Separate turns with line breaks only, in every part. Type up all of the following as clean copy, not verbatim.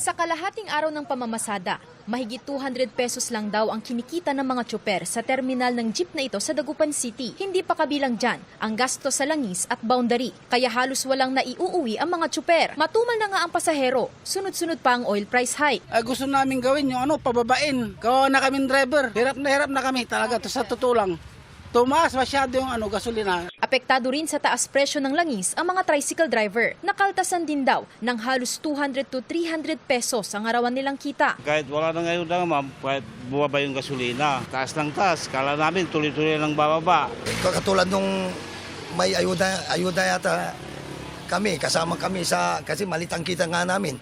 Sa kalahating araw ng pamamasada, mahigit 200 pesos lang daw ang kinikita ng mga tsoper sa terminal ng jeep na ito sa Dagupan City. Hindi pa kabilang dyan ang gasto sa langis at boundary, kaya halos walang naiuuwi ang mga tsoper. Matumal na nga ang pasahero, sunod-sunod pa ang oil price hike.
Gusto namin gawin yung pababain. Kawawa na kaming driver. Hirap na kami talaga sa totoo lang. Tumaas masyado yung gasolina.
Apektado rin sa taas presyo ng langis ang mga tricycle driver. Nakaltasan din daw ng halos 200 to 300 pesos ang arawan nilang kita.
Kahit wala na ngayon na ma'am, kahit bumaba yung gasolina, taas ng taas. Kala namin tuloy-tuloy lang bababa.
Katulad nung may ayuda yata kami, kasama kami kasi malitang kita nga namin.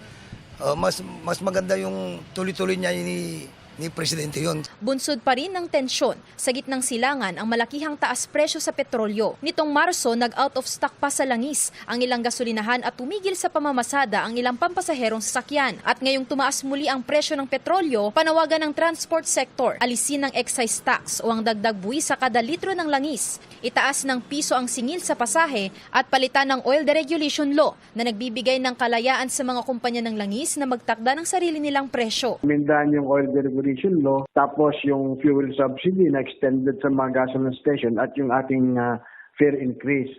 Mas maganda yung tuloy-tuloy niya ni Presidente yun.
Bunsod pa rin ng tensyon sa gitnang silangan ang malakihang taas presyo sa petrolyo. Nitong Marso, nag-out of stock pa sa langis ang ilang gasolinahan at tumigil sa pamamasada ang ilang pampasaherong sasakyan. At ngayong tumaas muli ang presyo ng petrolyo, panawagan ng transport sector, alisin ng excise tax o ang dagdag buwis sa kada litro ng langis. Itaas ng piso ang singil sa pasahe at palitan ng oil deregulation law na nagbibigay ng kalayaan sa mga kumpanya ng langis na magtakda ng sarili nilang presyo.
Mindahan yung oil deregulation law, tapos yung fuel subsidy na extended sa mga gasoline station at yung ating fare increase.